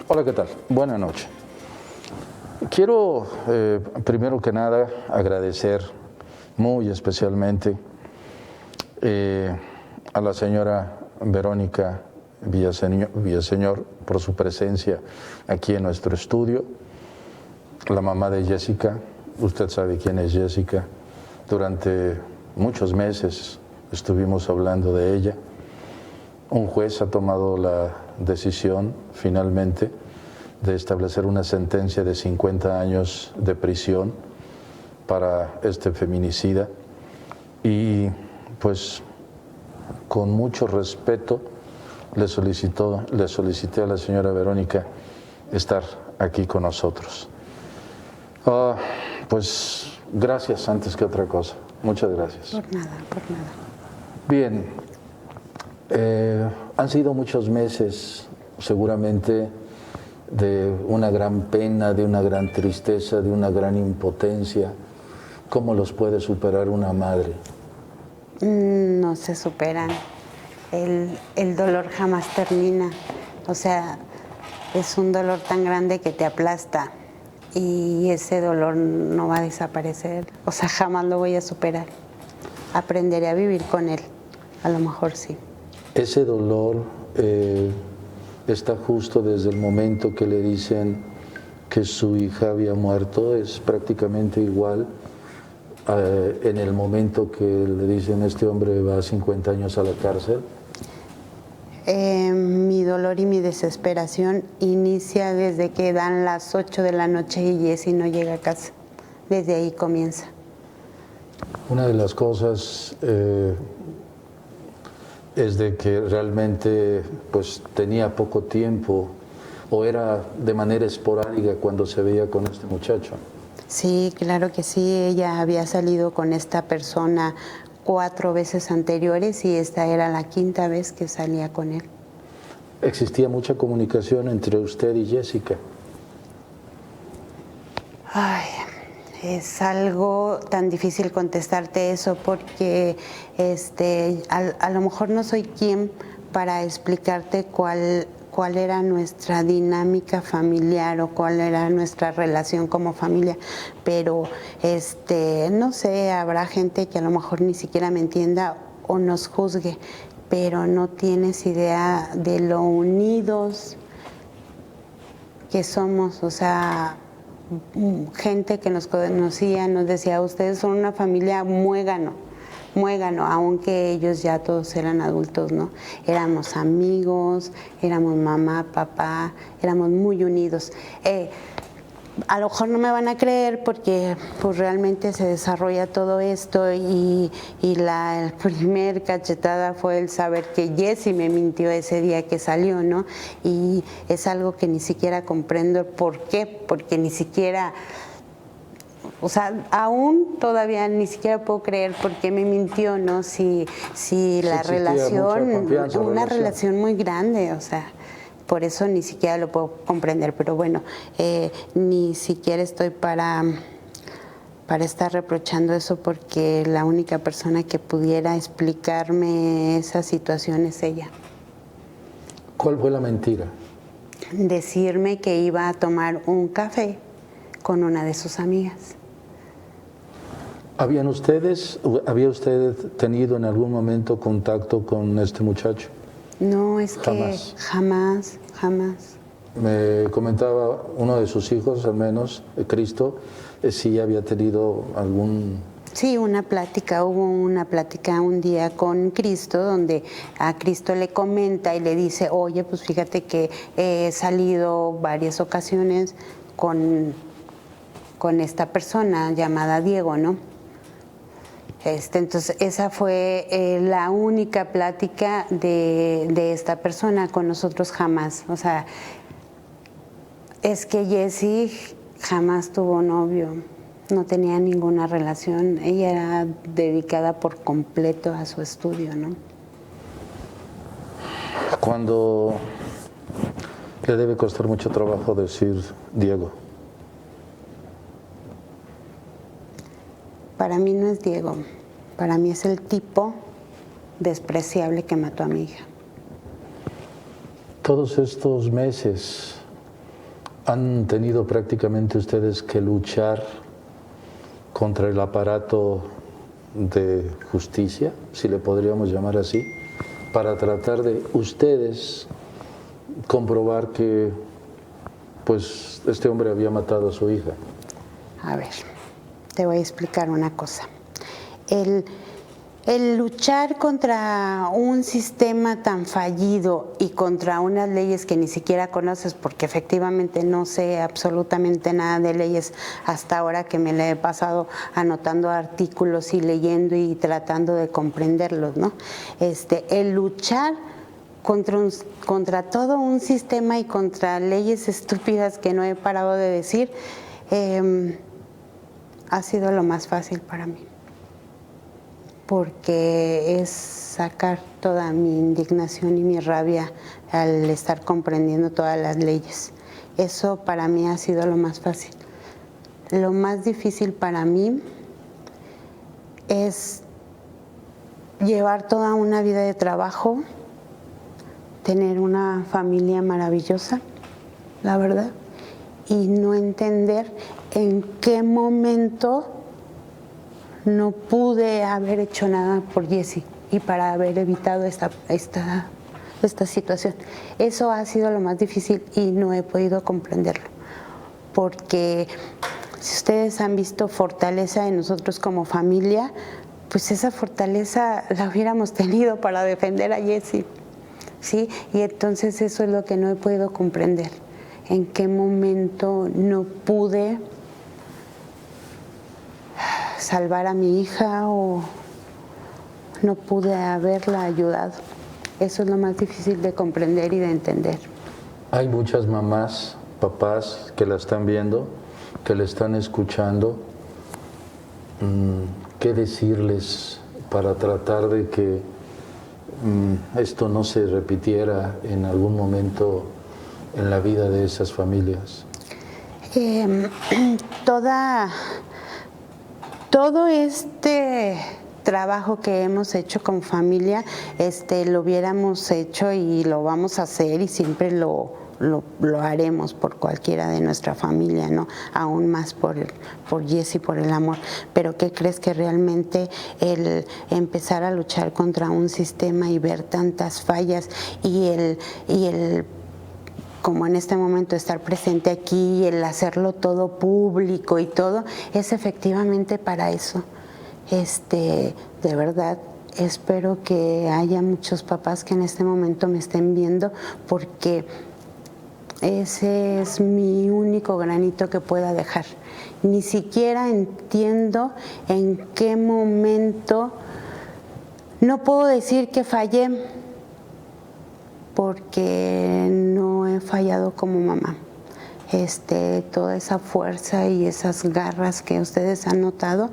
Hola, ¿qué tal? Buenas noches. Quiero, primero que nada, agradecer muy especialmente a la señora Verónica Villaseñor por su presencia aquí en nuestro estudio, la mamá de Jessica. Usted sabe quién es Jessica. Durante muchos meses estuvimos hablando de ella. Un juez ha tomado la decisión finalmente de establecer una sentencia de 50 años de prisión para este feminicida y pues con mucho respeto le solicité a la señora Verónica estar aquí con nosotros. Pues gracias antes que otra cosa. Muchas gracias. Por nada, por nada. Bien, han sido muchos meses seguramente de una gran pena, de una gran tristeza, de una gran impotencia. ¿Cómo los puede superar una madre? No se superan. El dolor jamás termina. O sea, es un dolor tan grande que te aplasta y ese dolor no va a desaparecer. O sea, jamás lo voy a superar. Aprenderé a vivir con él. A lo mejor sí. Ese dolor está justo desde el momento que le dicen que su hija había muerto, es prácticamente igual en el momento que le dicen este hombre va a 50 años a la cárcel. Mi dolor y mi desesperación inicia desde que dan las 8 de la noche y Jessy no llega a casa. Desde ahí comienza. Una de las cosas es de que realmente pues tenía poco tiempo o era de manera esporádica cuando se veía con este muchacho. Sí, claro que sí. Ella había salido con esta persona 4 veces anteriores y esta era la 5ª vez que salía con él. ¿Existía mucha comunicación entre usted y Jessica? Ay, es algo tan difícil contestarte eso porque a lo mejor no soy quien para explicarte cuál era nuestra dinámica familiar o cuál era nuestra relación como familia, pero no sé, habrá gente que a lo mejor ni siquiera me entienda o nos juzgue, pero no tienes idea de lo unidos que somos. O sea, gente que nos conocía nos decía, ustedes son una familia muégano, aunque ellos ya todos eran adultos, ¿no? Éramos amigos, éramos mamá, papá, éramos muy unidos. A lo mejor no me van a creer porque pues realmente se desarrolla todo esto y el primer cachetada fue el saber que Jessy me mintió ese día que salió, ¿no? Y es algo que ni siquiera comprendo por qué, porque ni siquiera, o sea, aún todavía ni siquiera puedo creer por qué me mintió, ¿no? Si la relación, una relación muy grande, o sea. Por eso ni siquiera lo puedo comprender, pero bueno, ni siquiera estoy para estar reprochando eso porque la única persona que pudiera explicarme esa situación es ella. ¿Cuál fue la mentira? Decirme que iba a tomar un café con una de sus amigas. ¿Había usted tenido en algún momento contacto con este muchacho? No, es Jamás. que jamás. Me comentaba uno de sus hijos, al menos, Cristo, si había tenido algún... Sí, hubo una plática un día con Cristo donde a Cristo le comenta y le dice, oye, pues fíjate que he salido varias ocasiones con esta persona llamada Diego, ¿no? Entonces esa fue la única plática de esta persona con nosotros jamás. O sea, es que Jessy jamás tuvo novio, no tenía ninguna relación. Ella era dedicada por completo a su estudio, ¿no? Cuando le debe costar mucho trabajo decir Diego. Para mí no es Diego, para mí es el tipo despreciable que mató a mi hija. Todos estos meses ¿Han tenido prácticamente ustedes que luchar contra el aparato de justicia, si le podríamos llamar así, para tratar de ustedes comprobar que pues este hombre había matado a su hija? A ver, te voy a explicar una cosa. El luchar contra un sistema tan fallido y contra unas leyes que ni siquiera conoces, porque efectivamente no sé absolutamente nada de leyes hasta ahora que me le he pasado anotando artículos y leyendo y tratando de comprenderlos, ¿no? El luchar contra todo un sistema y contra leyes estúpidas que no he parado de decir, ha sido lo más fácil para mí, porque es sacar toda mi indignación y mi rabia al estar comprendiendo todas las leyes. Eso para mí ha sido lo más fácil. Lo más difícil para mí es llevar toda una vida de trabajo, tener una familia maravillosa, la verdad, y no entender en qué momento no pude haber hecho nada por Jessy y para haber evitado esta situación. Eso ha sido lo más difícil y no he podido comprenderlo. Porque si ustedes han visto fortaleza en nosotros como familia, pues esa fortaleza la hubiéramos tenido para defender a Jessy, ¿sí? Y entonces eso es lo que no he podido comprender. ¿En qué momento no pude salvar a mi hija o no pude haberla ayudado? Eso es lo más difícil de comprender y de entender. Hay muchas mamás, papás que la están viendo, que la están escuchando. ¿Qué decirles para tratar de que esto no se repitiera en algún momento en la vida de esas familias? Todo este trabajo que hemos hecho con familia, lo hubiéramos hecho y lo vamos a hacer y siempre lo haremos por cualquiera de nuestra familia, ¿no? Aún más por Jessy, por el amor. Pero ¿qué crees? Que realmente el empezar a luchar contra un sistema y ver tantas fallas y el como en este momento estar presente aquí y el hacerlo todo público y todo, es efectivamente para eso. De verdad, espero que haya muchos papás que en este momento me estén viendo, porque ese es mi único granito que pueda dejar. Ni siquiera entiendo en qué momento, no puedo decir que fallé, porque no he fallado como mamá. Toda esa fuerza y esas garras que ustedes han notado,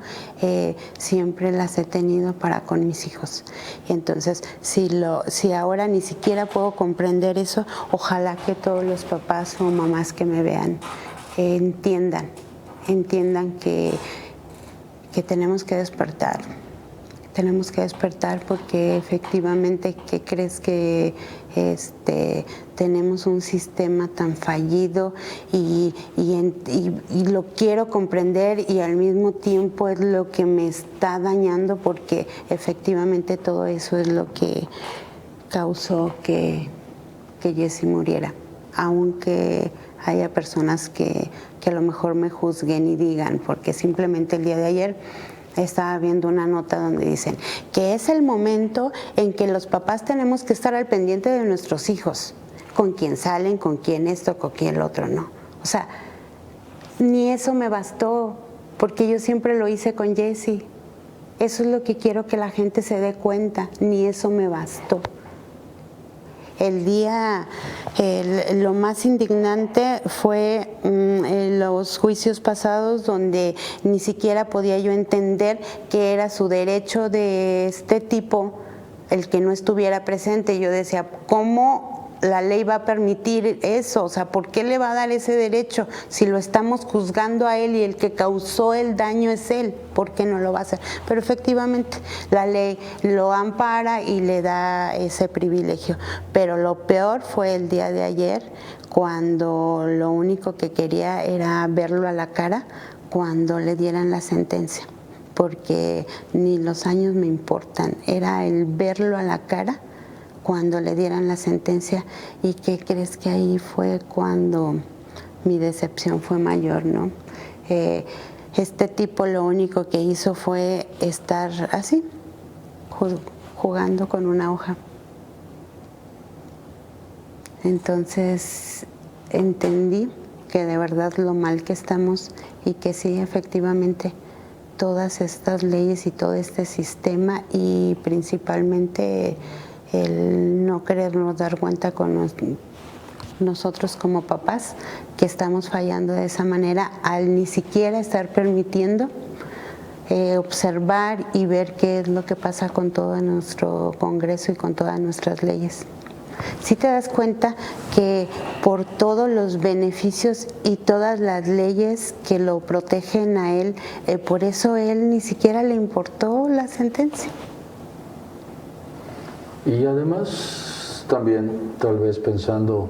siempre las he tenido para con mis hijos. Y entonces, si ahora ni siquiera puedo comprender eso, ojalá que todos los papás o mamás que me vean entiendan que tenemos que despertar. Tenemos que despertar porque efectivamente, ¿qué crees? Que tenemos un sistema tan fallido y lo quiero comprender, y al mismo tiempo es lo que me está dañando, porque efectivamente todo eso es lo que causó que Jessy muriera. Aunque haya personas que a lo mejor me juzguen y digan, porque simplemente el día de ayer estaba viendo una nota donde dicen que es el momento en que los papás tenemos que estar al pendiente de nuestros hijos, con quién salen, con quién esto, con quién el otro, no. O sea, ni eso me bastó, porque yo siempre lo hice con Jessy. Eso es lo que quiero que la gente se dé cuenta, ni eso me bastó. Lo más indignante fue los juicios pasados, donde ni siquiera podía yo entender que era su derecho de este tipo el que no estuviera presente. Yo decía, ¿cómo la ley va a permitir eso? O sea, ¿por qué le va a dar ese derecho si lo estamos juzgando a él y el que causó el daño es él? ¿Por qué no lo va a hacer? Pero efectivamente la ley lo ampara y le da ese privilegio. Pero lo peor fue el día de ayer, cuando lo único que quería era verlo a la cara cuando le dieran la sentencia, porque ni los años me importan, era el verlo a la cara cuando le dieran la sentencia. ¿Y qué crees? Que ahí fue cuando mi decepción fue mayor, ¿no? Este tipo lo único que hizo fue estar así, jugando con una hoja. Entonces entendí que de verdad lo mal que estamos y que sí, efectivamente, todas estas leyes y todo este sistema, y principalmente el no querernos dar cuenta con nosotros como papás, que estamos fallando de esa manera al ni siquiera estar permitiendo observar y ver qué es lo que pasa con todo nuestro Congreso y con todas nuestras leyes. Si te das cuenta que por todos los beneficios y todas las leyes que lo protegen a él, por eso él ni siquiera le importó la sentencia. Y además también, tal vez pensando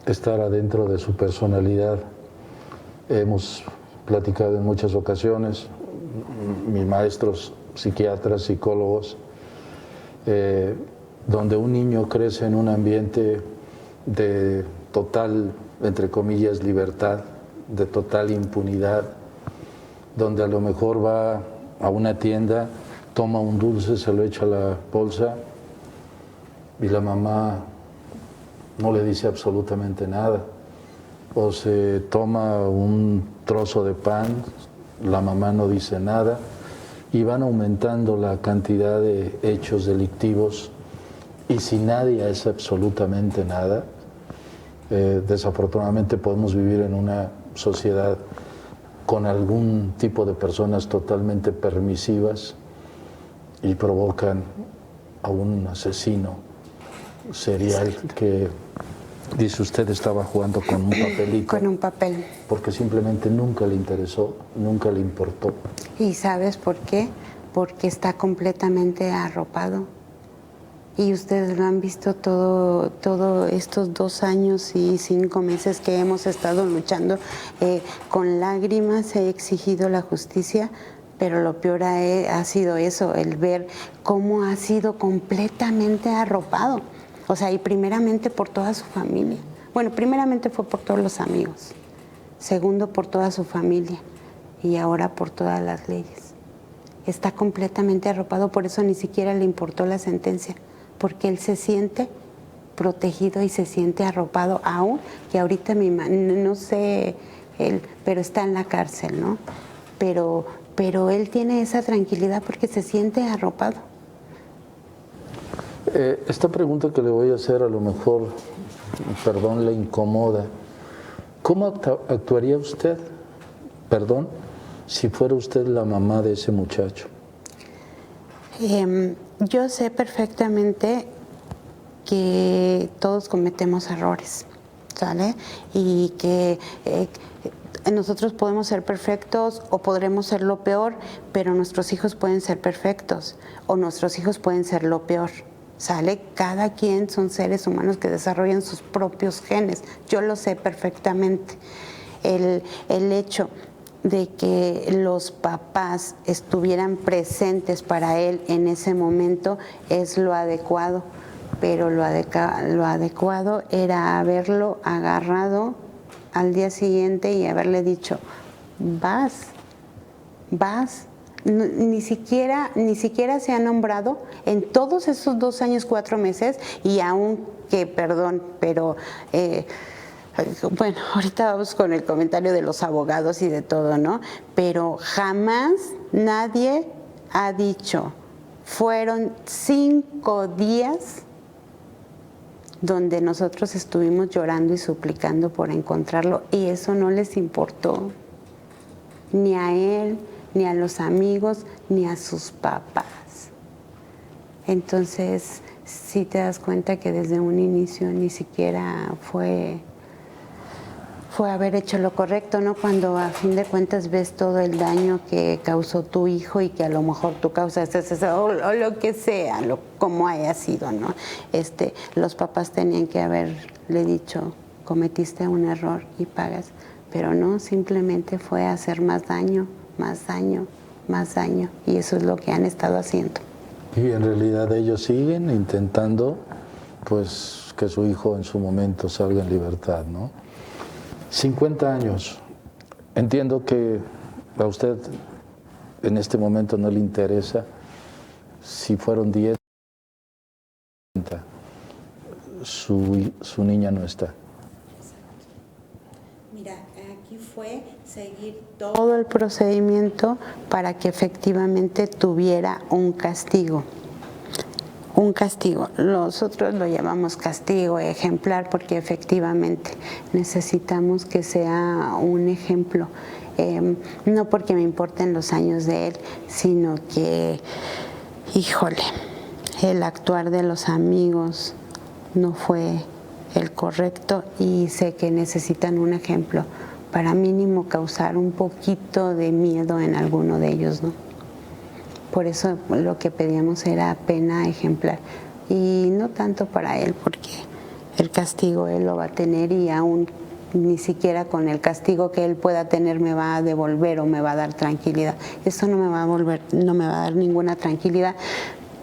estar adentro de su personalidad, hemos platicado en muchas ocasiones, mis maestros, psiquiatras, psicólogos, donde un niño crece en un ambiente de total, entre comillas, libertad, de total impunidad, donde a lo mejor va a una tienda, toma un dulce, se lo echa a la bolsa y la mamá no le dice absolutamente nada. O se toma un trozo de pan, la mamá no dice nada, y van aumentando la cantidad de hechos delictivos. Y si nadie hace absolutamente nada, desafortunadamente podemos vivir en una sociedad con algún tipo de personas totalmente permisivas y provocan a un asesino serial que, dice usted, estaba jugando con un papelito. Con un papel. Porque simplemente nunca le interesó, nunca le importó. ¿Y sabes por qué? Porque está completamente arropado. Y ustedes lo han visto todo estos 2 años y 5 meses que hemos estado luchando. Con lágrimas he exigido la justicia, pero lo peor ha sido eso, el ver cómo ha sido completamente arropado. O sea, y primeramente por toda su familia. Bueno, primeramente fue por todos los amigos. Segundo, por toda su familia. Y ahora por todas las leyes. Está completamente arropado, por eso ni siquiera le importó la sentencia. Porque él se siente protegido y se siente arropado, aún que ahorita no sé él, pero está en la cárcel, ¿no? Pero él tiene esa tranquilidad porque se siente arropado. Esta pregunta que le voy a hacer a lo mejor, perdón, le incomoda. ¿Cómo actuaría usted, perdón, si fuera usted la mamá de ese muchacho? Yo sé perfectamente que todos cometemos errores, ¿sale? Y que nosotros podemos ser perfectos o podremos ser lo peor, pero nuestros hijos pueden ser perfectos o nuestros hijos pueden ser lo peor, ¿sale? Cada quien son seres humanos que desarrollan sus propios genes. Yo lo sé perfectamente. El hecho de que los papás estuvieran presentes para él en ese momento es lo adecuado, pero lo adecuado era haberlo agarrado al día siguiente y haberle dicho, vas. Ni siquiera se ha nombrado en todos esos 2 años, 4 meses, y aún que, perdón, pero bueno, ahorita vamos con el comentario de los abogados y de todo, ¿no? Pero jamás nadie ha dicho, fueron 5 días donde nosotros estuvimos llorando y suplicando por encontrarlo, y eso no les importó, ni a él, ni a los amigos, ni a sus papás. Entonces, sí te das cuenta que desde un inicio ni siquiera fue haber hecho lo correcto, ¿no? Cuando a fin de cuentas ves todo el daño que causó tu hijo y que a lo mejor tú causaste eso, o lo que sea, como haya sido, ¿no? Los papás tenían que haberle dicho, cometiste un error y pagas, pero no, simplemente fue hacer más daño, más daño, más daño, y eso es lo que han estado haciendo. Y en realidad ellos siguen intentando, pues, que su hijo en su momento salga en libertad, ¿no? 50 años. Entiendo que a usted en este momento no le interesa si fueron 10, su niña no está. Mira, aquí fue seguir todo el procedimiento para que efectivamente tuviera un castigo. Un castigo. Nosotros lo llamamos castigo ejemplar porque efectivamente necesitamos que sea un ejemplo. No porque me importen los años de él, sino que, híjole, el actuar de los amigos no fue el correcto y sé que necesitan un ejemplo para mínimo causar un poquito de miedo en alguno de ellos, ¿no? Por eso lo que pedíamos era pena ejemplar y no tanto para él porque el castigo él lo va a tener y aún ni siquiera con el castigo que él pueda tener me va a devolver o me va a dar tranquilidad. Eso no me va a dar ninguna tranquilidad,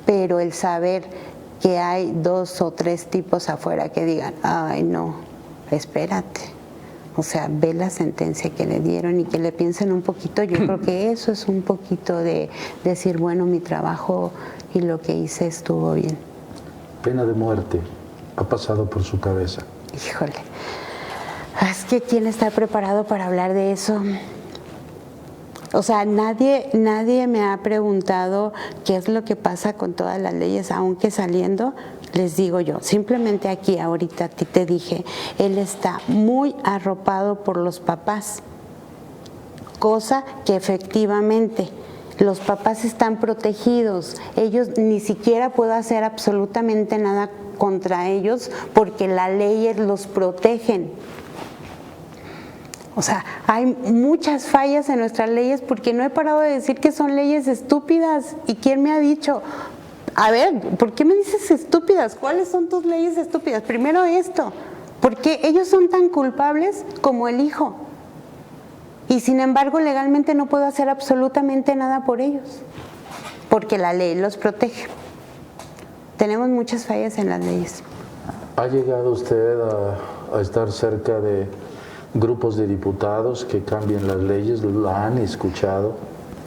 pero el saber que hay 2 o 3 tipos afuera que digan, ay no, espérate. O sea, ve la sentencia que le dieron y que le piensen un poquito. Yo creo que eso es un poquito de decir, bueno, mi trabajo y lo que hice estuvo bien. Pena de muerte ha pasado por su cabeza. Híjole, es que ¿quién está preparado para hablar de eso? O sea, nadie me ha preguntado qué es lo que pasa con todas las leyes, aunque saliendo, les digo yo, simplemente aquí ahorita a ti te dije, él está muy arropado por los papás, cosa que efectivamente los papás están protegidos, ellos ni siquiera puedo hacer absolutamente nada contra ellos porque las leyes los protegen. O sea, hay muchas fallas en nuestras leyes porque no he parado de decir que son leyes estúpidas. ¿Y quién me ha dicho? A ver, ¿por qué me dices estúpidas? ¿Cuáles son tus leyes estúpidas? Primero esto, porque ellos son tan culpables como el hijo. Y sin embargo, legalmente no puedo hacer absolutamente nada por ellos, porque la ley los protege. Tenemos muchas fallas en las leyes. ¿Ha llegado usted a estar cerca de grupos de diputados que cambien las leyes? ¿La han escuchado?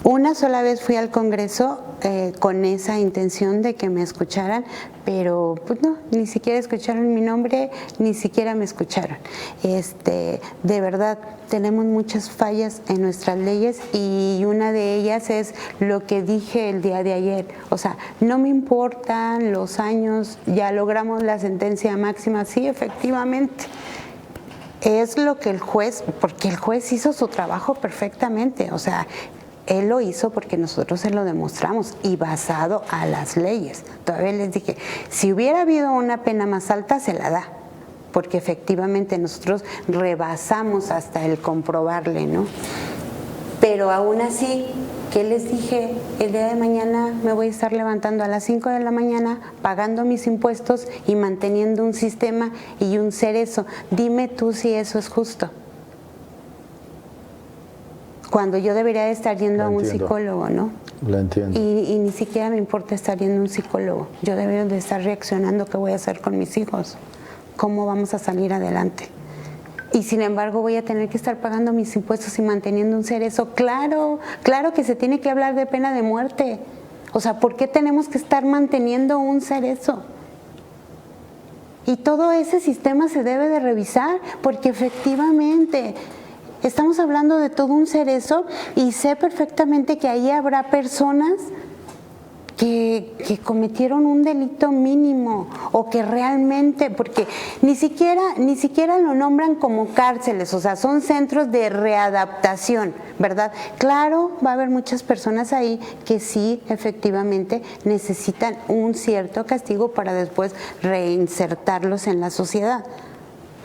Una sola vez fui al Congreso con esa intención de que me escucharan, pero pues no, ni siquiera escucharon mi nombre, ni siquiera me escucharon. De verdad, tenemos muchas fallas en nuestras leyes y una de ellas es lo que dije el día de ayer. O sea, no me importan los años, ya logramos la sentencia máxima, sí, efectivamente. Es lo que el juez, porque el juez hizo su trabajo perfectamente, o sea, él lo hizo porque nosotros se lo demostramos y basado a las leyes. Todavía les dije, si hubiera habido una pena más alta, se la da, porque efectivamente nosotros rebasamos hasta el comprobarle, ¿no? Pero aún así, ¿qué les dije? El día de mañana me voy a estar levantando a las 5 de la mañana, pagando mis impuestos y manteniendo un sistema y un cerezo. Dime tú si eso es justo. Cuando yo debería de estar yendo a un psicólogo, ¿no? Lo entiendo. Y ni siquiera me importa estar yendo a un psicólogo. Yo debería de estar reaccionando qué voy a hacer con mis hijos, cómo vamos a salir adelante. Y sin embargo voy a tener que estar pagando mis impuestos y manteniendo un cerezo. Claro que se tiene que hablar de pena de muerte. O sea, ¿por qué tenemos que estar manteniendo un cerezo? Y todo ese sistema se debe de revisar porque efectivamente estamos hablando de todo un cerezo y sé perfectamente que ahí habrá personas que cometieron un delito mínimo o que realmente, porque ni siquiera lo nombran como cárceles, o sea, son centros de readaptación, ¿verdad? Claro, va a haber muchas personas ahí que sí, efectivamente, necesitan un cierto castigo para después reinsertarlos en la sociedad,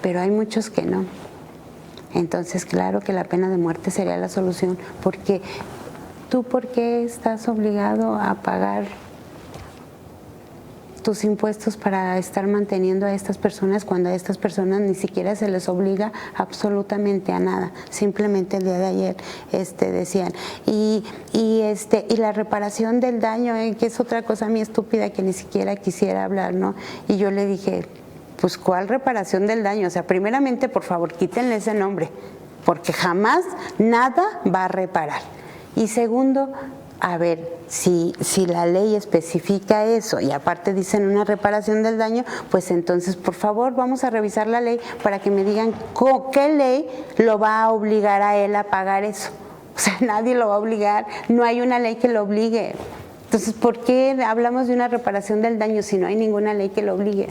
pero hay muchos que no. Entonces, claro que la pena de muerte sería la solución, porque ¿tú por qué estás obligado a pagar tus impuestos para estar manteniendo a estas personas cuando a estas personas ni siquiera se les obliga absolutamente a nada? Simplemente el día de ayer decían, y la reparación del daño, que es otra cosa muy estúpida que ni siquiera quisiera hablar, ¿no? Y yo le dije, pues ¿cuál reparación del daño? O sea, primeramente, por favor, quítenle ese nombre, porque jamás nada va a reparar. Y segundo, a ver, si la ley especifica eso y aparte dicen una reparación del daño, pues entonces, por favor, vamos a revisar la ley para que me digan qué ley lo va a obligar a él a pagar eso. O sea, nadie lo va a obligar, no hay una ley que lo obligue. Entonces, ¿por qué hablamos de una reparación del daño si no hay ninguna ley que lo obligue?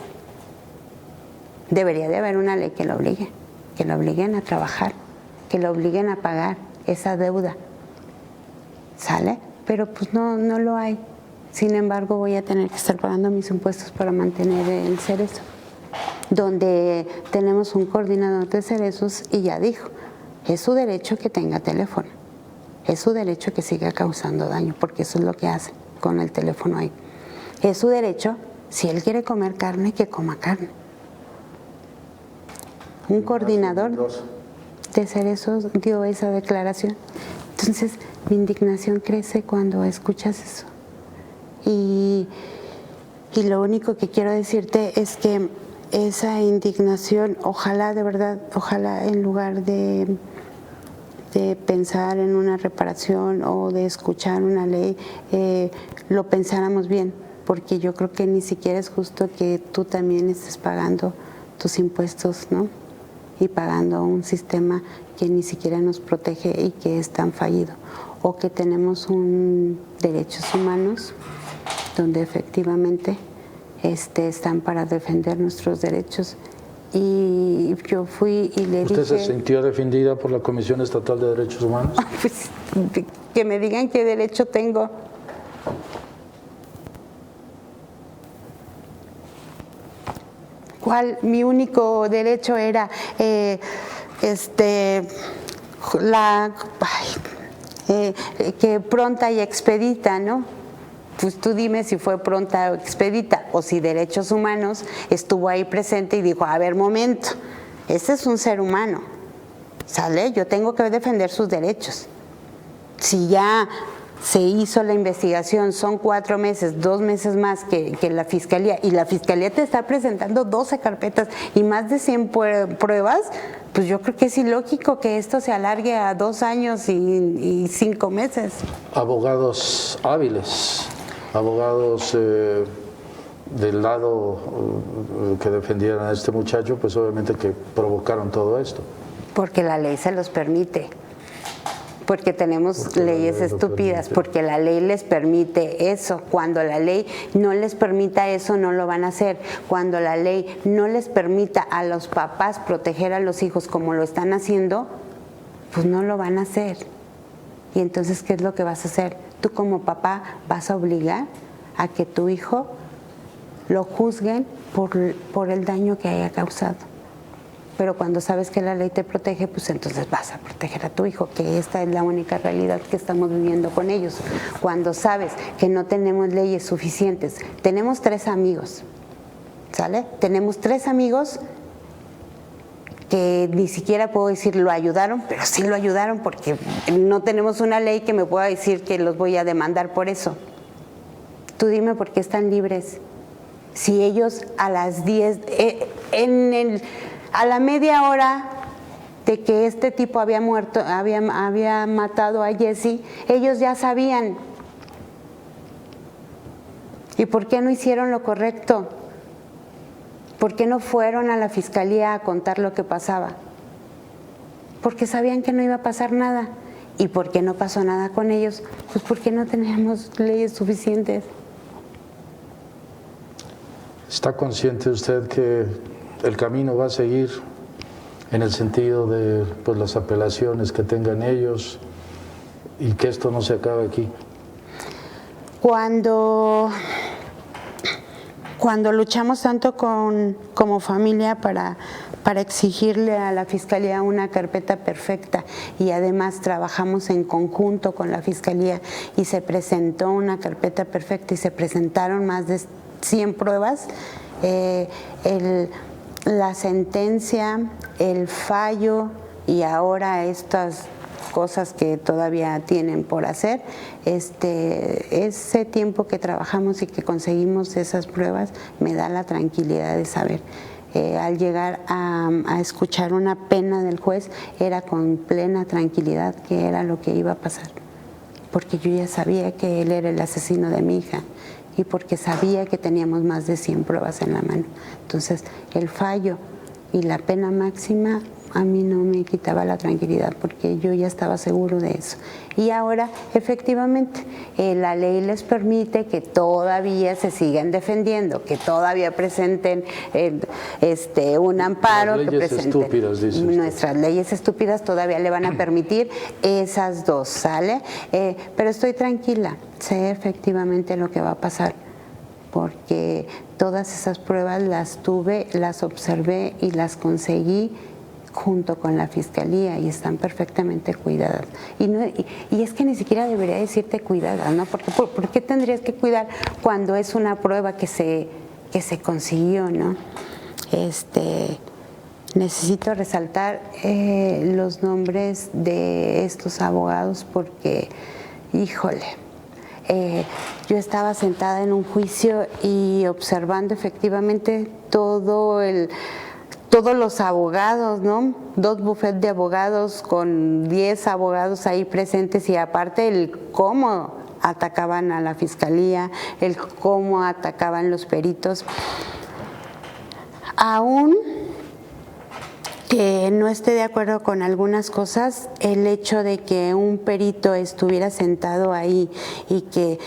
Debería de haber una ley que lo obliguen a trabajar, que lo obliguen a pagar esa deuda. ¿Sale? Pero pues no lo hay. Sin embargo, voy a tener que estar pagando mis impuestos para mantener el Cerezo, donde tenemos un coordinador de cerezos y ya dijo, es su derecho que tenga teléfono, es su derecho que siga causando daño, porque eso es lo que hace con el teléfono ahí. Es su derecho, si él quiere comer carne, que coma carne. Un coordinador de cerezos dio esa declaración. Entonces, mi indignación crece cuando escuchas eso. Y lo único que quiero decirte es que esa indignación, ojalá de verdad, ojalá en lugar de pensar en una reparación o de escuchar una ley, lo pensáramos bien, porque yo creo que ni siquiera es justo que tú también estés pagando tus impuestos, ¿no? Y pagando un sistema que ni siquiera nos protege y que es tan fallido, o que tenemos un derechos humanos donde efectivamente están para defender nuestros derechos. Y yo fui y le dije... ¿Usted se sintió defendida por la Comisión Estatal de Derechos Humanos? Pues, que me digan qué derecho tengo. ¿Cuál? Mi único derecho era que pronta y expedita, ¿no? Pues tú dime si fue pronta o expedita, o si Derechos Humanos estuvo ahí presente y dijo, a ver, momento, ese es un ser humano, ¿sale? Yo tengo que defender sus derechos. Si ya se hizo la investigación, son 4 meses, 2 meses más que la Fiscalía, y la Fiscalía te está presentando 12 carpetas y más de 100 pruebas, pues yo creo que es ilógico que esto se alargue a 2 años y 5 meses. Abogados hábiles, abogados del lado que defendieran a este muchacho, pues obviamente que provocaron todo esto. Porque la ley se los permite. Porque tenemos leyes estúpidas, porque la ley les permite eso. Cuando la ley no les permita eso, no lo van a hacer. Cuando la ley no les permita a los papás proteger a los hijos como lo están haciendo, pues no lo van a hacer. Y entonces, ¿qué es lo que vas a hacer? Tú como papá vas a obligar a que tu hijo lo juzguen por el daño que haya causado. Pero cuando sabes que la ley te protege, pues entonces vas a proteger a tu hijo, que esta es la única realidad que estamos viviendo con ellos. Cuando sabes que no tenemos leyes suficientes, tenemos 3 amigos, ¿sale? Tenemos 3 amigos que ni siquiera puedo decir lo ayudaron, pero sí lo ayudaron porque no tenemos una ley que me pueda decir que los voy a demandar por eso. Tú dime por qué están libres. Si ellos a las 10, a la media hora de que este tipo había muerto, había matado a Jesse, ellos ya sabían. ¿Y por qué no hicieron lo correcto? ¿Por qué no fueron a la fiscalía a contar lo que pasaba? Porque sabían que no iba a pasar nada. ¿Y por qué no pasó nada con ellos? Pues porque no teníamos leyes suficientes. ¿Está consciente usted que el camino va a seguir en el sentido de pues, las apelaciones que tengan ellos y que esto no se acabe aquí? Cuando luchamos tanto como familia para exigirle a la Fiscalía una carpeta perfecta y además trabajamos en conjunto con la Fiscalía y se presentó una carpeta perfecta y se presentaron más de 100 pruebas, la sentencia, el fallo y ahora estas cosas que todavía tienen por hacer, ese tiempo que trabajamos y que conseguimos esas pruebas me da la tranquilidad de saber. Al llegar a escuchar una pena del juez era con plena tranquilidad que era lo que iba a pasar, porque yo ya sabía que él era el asesino de mi hija y porque sabía que teníamos más de 100 pruebas en la mano. Entonces el fallo y la pena máxima a mí no me quitaba la tranquilidad porque yo ya estaba seguro de eso. Y ahora, efectivamente, la ley les permite que todavía se sigan defendiendo, que todavía presenten un amparo. Las leyes estúpidas, dice usted. Nuestras leyes estúpidas todavía le van a permitir esas dos, ¿sale? Pero estoy tranquila, sé efectivamente lo que va a pasar, porque todas esas pruebas las tuve, las observé y las conseguí junto con la Fiscalía y están perfectamente cuidadas. Y es que ni siquiera debería decirte cuidadas, ¿no? Porque, ¿por qué tendrías que cuidar cuando es una prueba que se consiguió, ¿no? Necesito resaltar los nombres de estos abogados porque, híjole, yo estaba sentada en un juicio y observando efectivamente todos los abogados, ¿no? 2 bufetes de abogados con 10 abogados ahí presentes y aparte el cómo atacaban a la Fiscalía, el cómo atacaban los peritos. Aún que no esté de acuerdo con algunas cosas, el hecho de que un perito estuviera sentado ahí y que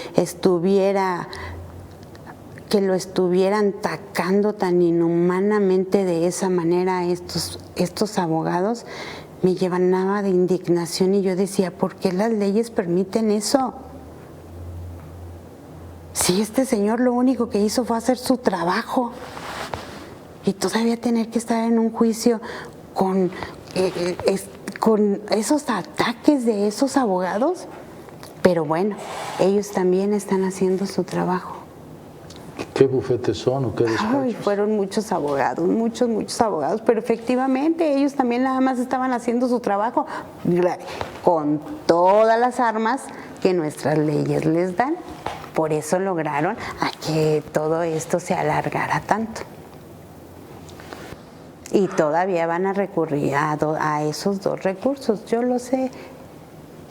lo estuvieran atacando tan inhumanamente de esa manera a estos abogados, me llenaba de indignación y yo decía, ¿por qué las leyes permiten eso? Si este señor lo único que hizo fue hacer su trabajo y todavía tener que estar en un juicio con esos ataques de esos abogados, pero bueno, ellos también están haciendo su trabajo. ¿Qué bufetes son o qué despachos? Ay, fueron muchos abogados, muchos abogados, pero efectivamente ellos también nada más estaban haciendo su trabajo con todas las armas que nuestras leyes les dan. Por eso lograron a que todo esto se alargara tanto. Y todavía van a recurrir a esos 2 recursos. Yo lo sé.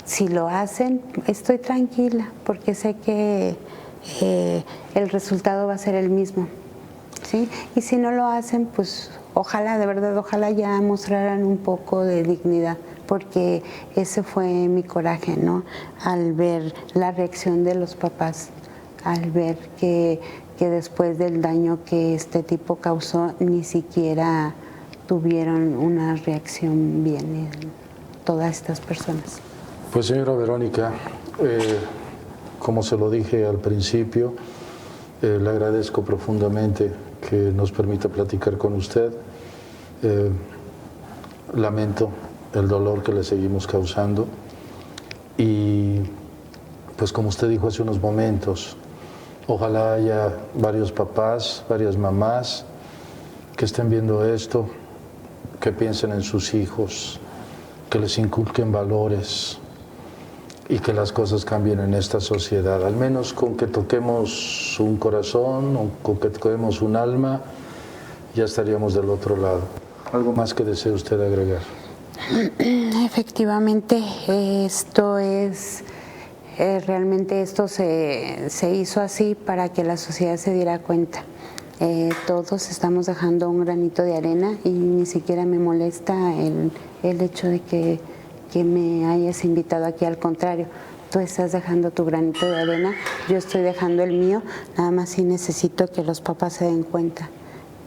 Si lo hacen, estoy tranquila porque sé que el resultado va a ser el mismo, ¿sí? Y si no lo hacen, pues ojalá, de verdad, ojalá ya mostraran un poco de dignidad, porque ese fue mi coraje, ¿no? Al ver la reacción de los papás, al ver que después del daño que este tipo causó, ni siquiera tuvieron una reacción bien todas estas personas. Pues señora Verónica, como se lo dije al principio, le agradezco profundamente que nos permita platicar con usted. Lamento el dolor que le seguimos causando y pues como usted dijo hace unos momentos, ojalá haya varios papás, varias mamás que estén viendo esto, que piensen en sus hijos, que les inculquen valores y que las cosas cambien en esta sociedad. Al menos con que toquemos un corazón o con que toquemos un alma, ya estaríamos del otro lado. ¿Algo más que desee usted agregar? Efectivamente, esto es... realmente esto se hizo así para que la sociedad se diera cuenta. Todos estamos dejando un granito de arena y ni siquiera me molesta el hecho de que me hayas invitado aquí, al contrario, Tú estás dejando tu granito de arena, yo estoy dejando el mío, nada más sí necesito que los papás se den cuenta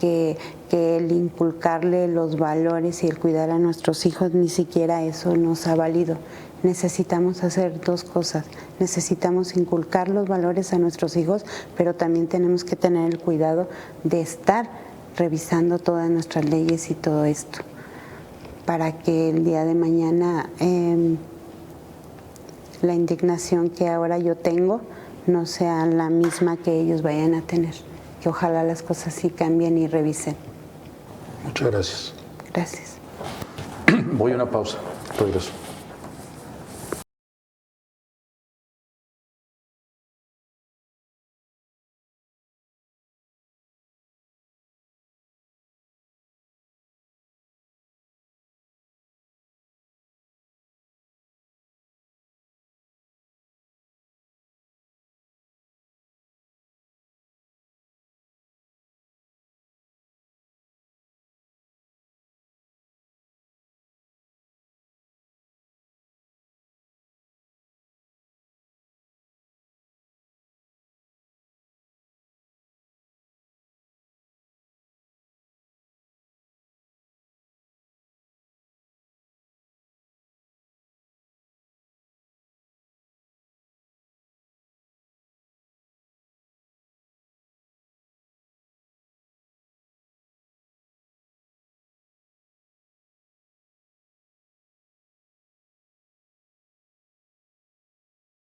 que el inculcarle los valores y el cuidar a nuestros hijos, ni siquiera eso nos ha valido. Necesitamos hacer dos cosas, necesitamos inculcar los valores a nuestros hijos, pero también tenemos que tener el cuidado de estar revisando todas nuestras leyes y todo esto, para que el día de mañana la indignación que ahora yo tengo no sea la misma que ellos vayan a tener, que ojalá las cosas sí cambien y revisen. Muchas gracias. Gracias. Voy a una pausa, regreso.